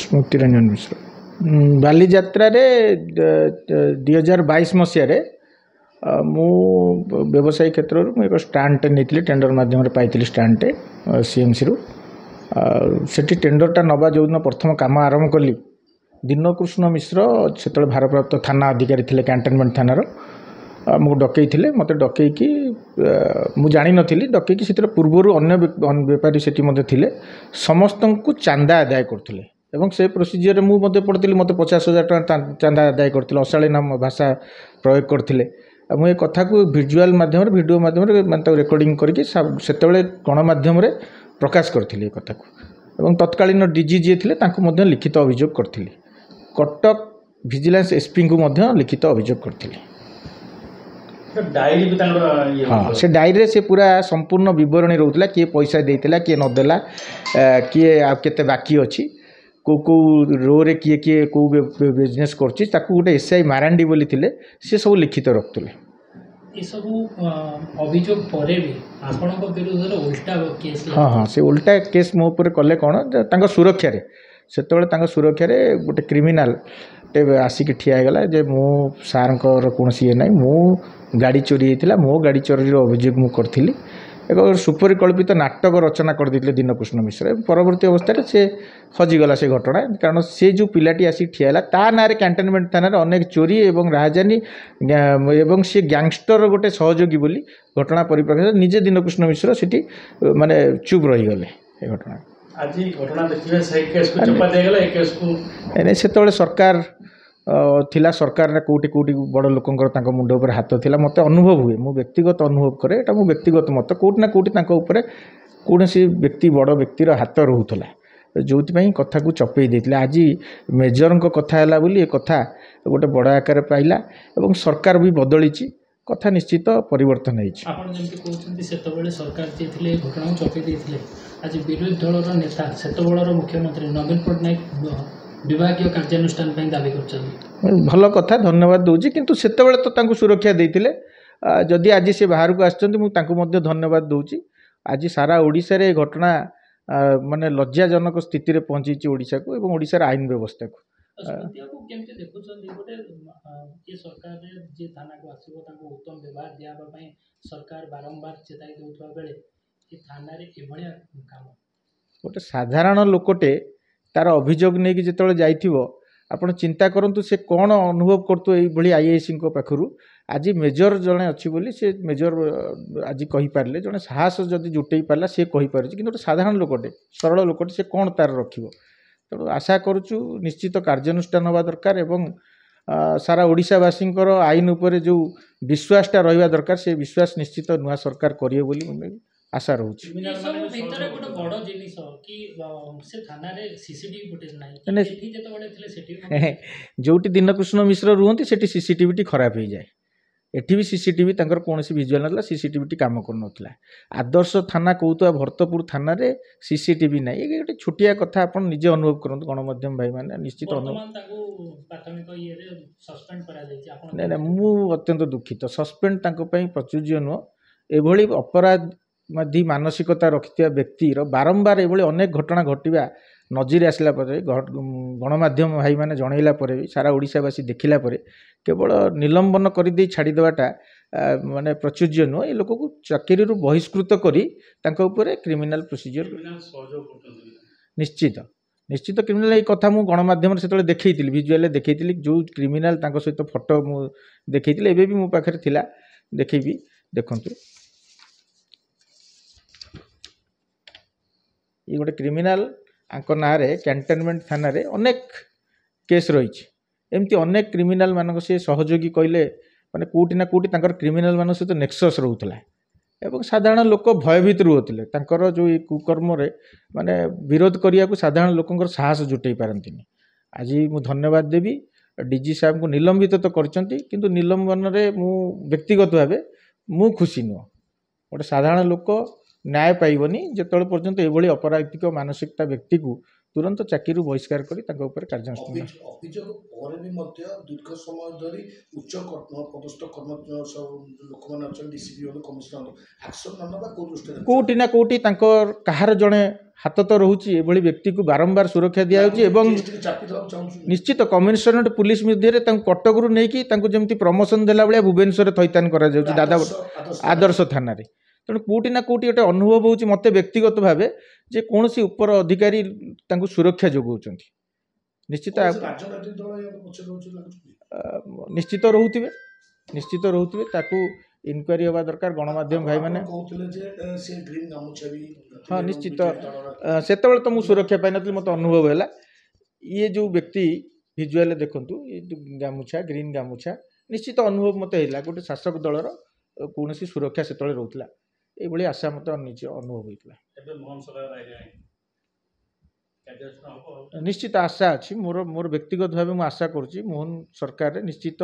ସ୍ମୃତିରଞ୍ଜନ ମିଶ୍ର ବାଲିଯାତ୍ରାରେ 2022 ମସିହାରେ ମୁଁ ବ୍ୟବସାୟୀ କ୍ଷେତ୍ରରୁ ମୁଁ ଏକ ଷ୍ଟାଣ୍ଡଟେ ନେଇଥିଲି ଟେଣ୍ଡର ମାଧ୍ୟମରେ ପାଇଥିଲି ଷ୍ଟାଣ୍ଡଟେ ସିଏମ୍ସିରୁ ସେଠି ଟେଣ୍ଡରଟା ନେବା ଯେଉଁଦିନ ପ୍ରଥମ କାମ ଆରମ୍ଭ କଲି ଦୀନକୃଷ୍ଣ ମିଶ୍ର ସେତେବେଳେ ଭାରପ୍ରାପ୍ତ ଥାନା ଅଧିକାରୀ ଥିଲେ କ୍ୟାଣ୍ଟନମେଣ୍ଟ ଥାନାର ଆମକୁ ଡକେଇଥିଲେ ମୋତେ ଡକେଇକି ମୁଁ ଜାଣିନଥିଲି ଡକେଇକି ସେଥିରେ ପୂର୍ବରୁ ଅନ୍ୟ ବେପାରୀ ସେଠି ମଧ୍ୟ ଥିଲେ ସମସ୍ତଙ୍କୁ ଚାନ୍ଦା ଆଦାୟ କରୁଥିଲେ ଏବଂ ସେ ପ୍ରୋସିଜିଅରରେ ମୁଁ ମଧ୍ୟ ପଢ଼ିଥିଲି ମୋତେ 50,000 ଟଙ୍କା ଚାନ୍ଦା ଆଦାୟ କରିଥିଲେ ଅଶାଳୀନ ଭାଷା ପ୍ରୟୋଗ କରିଥିଲେ ଆଉ ମୁଁ ଏ କଥାକୁ ଭିଜୁଆଲ୍ ମାଧ୍ୟମରେ ଭିଡ଼ିଓ ମାଧ୍ୟମରେ ମାନେ ତାକୁ ରେକର୍ଡ଼ିଂ କରିକି ସେତେବେଳେ ଗଣମାଧ୍ୟମରେ ପ୍ରକାଶ କରିଥିଲି ଏ କଥାକୁ ଏବଂ ତତ୍କାଳୀନ ଡିଜି ଯିଏ ଥିଲେ ତାଙ୍କୁ ମଧ୍ୟ ଲିଖିତ ଅଭିଯୋଗ କରିଥିଲି କଟକ ଭିଜିଲାନ୍ସ ଏସ୍ପିଙ୍କୁ ମଧ୍ୟ ଲିଖିତ ଅଭିଯୋଗ କରିଥିଲି हाँ से डायरी से पूरा संपूर्ण विवरणी रोला किए पैसा देता किए नदेला किए आते बाकी अच्छी कौ कौ रो रे किए किए कौ बिजनेस कर गोटे एसआई मारांडी बोली थिले से सब लिखित रखुले हाँ हाँ से उल्टा केस मो पर कले कौन सुरक्षा से सुरक्षा गोटे क्रिमिनाल आसिक ठियागला जे मो सार कौन ये ना मु गाड़ी चोरी होता मो गाड़ी चोरी अभियोग मुझे एक सुपरिकल्पित नाटक रचना कर देते दीनकृष्ण मिश्र परवर्ती अवस्था से हजिगला से घटना कारण से जो पिलाटी आसिक ठियाला ता ना कैंटनमेंट थाना अनेक चोरी एवं राजधानी एवं सी गैंगस्टर गोटे सहयोगी बोली घटना परिप्रेक्षी निजे दीनकृष्ण मिश्र सेठी माने चुप रहीगले ये घटना आज घटना देखिए से केस को चपा देगला ए केस को से सरकार थिला सरकार ने कोटी कोटी बड़ लोकंकर तांको मुंड ऊपर हाथ थिला मते अनुभव हुए मु व्यक्तिगत अनुभव करे एटा मु व्यक्तिगत मत कोटी ना कोटी तांको ऊपर कोनसी व्यक्ति बड़ व्यक्तिर हाथ रहूला जोथि कथा को चपई देथिले आज मेजर कथा है बोली ए कथा गोटे बड़ आकार पाइला एवं सरकार भी बदली कथा निश्चित परिवर्तन होती सरकार जे थिले घटना चपई देथिले आज विरोधी दलर नेता सेतबेलर मुख्यमंत्री नवीन पट्टनायक विभागीय कार्यानुष्ठान दाबी कर भल कथा धन्यवाद दूसरी किंतु सेतबेले तो सुरक्षा देते जदि आज से बाहर को आसमत धन्यवाद दूसरी आज सारा ओडिशा रे घटना माने लज्जाजनक स्थिति रे पहुंची ओडिशा को एवं ओडिशा आईन व्यवस्था को उत्तम व्यवहार दिया सरकार बारंबार चेताई देउथबा बेले थाना गोटे साधारण लोकटे तार अभियोग नहीं कि जिते जाइथिबो आपण चिंता करंतु से कौन अनुभव करतु ये आईएएस पाखु आज मेजर जड़े अच्छी बोली से मेजर आज कही पारे जड़े साहस जदि जुटे पारा सी कही पारे कि गोटे साधारण लोकटे सरल लोकटे से कौन तार रखिबो तेणु आशा करुचु निश्चित कार्यानुष्ठान होगा दरकार एवं सारा ओडिशावासी आईन उपर जो विश्वासटा रहा दरकार से विश्वास निश्चित नुआ सरकार करिए बोली आशा रोचे जोटी दीनकृष्ण मिश्र रुहति सेठी सीसीटीवी खराब हो जाए एठी भी सीसीटीवी तांकर कौन विजुआल ना सीसीटीवी काम कर आदर्श थाना कौतुआ भरतपुर थाना रे सीसीटीवी ना ये गोटे छोटिया कथा आप निजे अनुभव करूँ गणमाध्यम भाई मैंने निश्चित ना मु अत्यंत दुखित सस्पेंड प्रचुर्य नुह एभली अपराधी मानसिकता रखिथिबा व्यक्तिर बारंबार एभली अनेक घटना घटिबा नजर आसला गणमाध्यम भाई मैंने जनइला सारा ओडिशावासी देखिला केवल निलंबन कर दे छाड़देवाटा माने प्रचुर्य नुह ये लोक को चाकरी बहिष्कृत करी क्रिमिनाल प्रोसीजर निश्चित निश्चित क्रिमिनाल ये कथा मु गणमाध्यम से देखी विजुआल देखी जो क्रिमिनाल सहित फोटो मु देखी एवं भी मो पाखे थिला देखी देखंतु ये गोटे क्रिमिनाल आंक ना कैंटनमेंट थाना रे अनेक केस रही एमती अनेक क्रिमिनाल मान से सहयोगी कहले माने कोटी ना कोटी क्रिमिनाल मान सहित नेक्सस रोला एवं साधारण लोक भयभीत रुले जो ये कुकर्म रे माने विरोध करिया को साधारण लोकंकर साहस जुटे पारती आज मु धन्यवाद देवी डीजी साहब को निलंबित तो करचंती किंतु निलंबन रे मु व्यक्तिगत भाव मु खुशी नुह गोटे साधारण लोक न्याय पाइबनी जिते पर्यंत ये अपराधिक मानसिकता व्यक्ति को ତୁରନ୍ତ ଚାକିରିରୁ ବହିଷ୍କାର କରି ତାଙ୍କ ଉପରେ କାର୍ଯ୍ୟାନୁଷ୍ଠାନ। ଅଭିଯୋଗ ପରେ ବି ମଧ୍ୟ ଦୀର୍ଘ ସମୟ ଧରି ଉଚ୍ଚ ପଦସ୍ଥ ଲୋକମାନେ ଅଛନ୍ତି ଡିସିପି ହୁଅନ୍ତୁ କମିଶନର ହୁଅନ୍ତୁ ଆକ୍ସନ ନ ନେବା କୋଉ ଦୃଷ୍ଟିରେ କୋଉଠି ନା କୋଉଠି ତାଙ୍କ କାହାର ଜଣେ ହାତ ତ ରହୁଛି ଏଭଳି ବ୍ୟକ୍ତିକୁ ବାରମ୍ବାର ସୁରକ୍ଷା ଦିଆଯାଉଛି ଏବଂ ଚାପି ଦେବାକୁ ଚାହୁଁଛୁ ନିଶ୍ଚିତ କମିଶନରେଟ୍ ପୁଲିସ ମଧ୍ୟରେ ତାଙ୍କୁ କଟକରୁ ନେଇକି ତାଙ୍କୁ ଯେମିତି ପ୍ରମୋସନ ଦେଲା ଭଳିଆ ଭୁବନେଶ୍ୱରରେ ଥଇଥାନ କରାଯାଉଛି ଦାଦା ଆଦର୍ଶ ଥାନାରେ। ତେଣୁ କୋଉଠି ନା କୋଉଠି ଗୋଟେ ଅନୁଭବ ହେଉଛି ମୋତେ ବ୍ୟକ୍ତିଗତ ଭାବେ ଯେ କୌଣସି ଉପର ଅଧିକାରୀ ତାଙ୍କୁ ସୁରକ୍ଷା ଯୋଗାଉଛନ୍ତି। ନିଶ୍ଚିତ ରାଜନୈତିକ ଦଳ ପଛରେ ରହୁଛି ନିଶ୍ଚିତ ରହୁଥିବେ ତାକୁ ଇନକ୍ୱାରି ହେବା ଦରକାର। ଗଣମାଧ୍ୟମ ଭାଇମାନେ କହୁଥିଲେ ଯେ ସେ ଗ୍ରୀନ୍ ଗାମୁଛା ବି ହଁ ନିଶ୍ଚିତ ସେତେବେଳେ ତ ମୁଁ ସୁରକ୍ଷା ପାଇନଥିଲି ମୋତେ ଅନୁଭବ ହେଲା ଇଏ ଯେଉଁ ବ୍ୟକ୍ତି ଭିଜୁଆଲରେ ଦେଖନ୍ତୁ ଏ ଯେଉଁ ଗାମୁଛା ଗ୍ରୀନ୍ ଗାମୁଛା ନିଶ୍ଚିତ ଅନୁଭବ ମୋତେ ହେଲା ଗୋଟେ ଶାସକ ଦଳର କୌଣସି ସୁରକ୍ଷା ସେତେବେଳେ ରହୁଥିଲା ଏଇଭଳି ଆଶା ମୋତେ ନିଜେ ଅନୁଭବ ହୋଇଥିଲା। ନିଶ୍ଚିତ ଆଶା ଅଛି ମୋର ବ୍ୟକ୍ତିଗତ ଭାବେ ମୁଁ ଆଶା କରୁଛି ମୋହନ ସରକାରରେ ନିଶ୍ଚିତ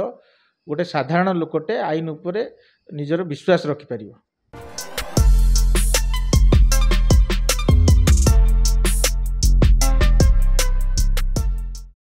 ଗୋଟେ ସାଧାରଣ ଲୋକଟେ ଆଇନ ଉପରେ ନିଜର ବିଶ୍ୱାସ ରଖିପାରିବ।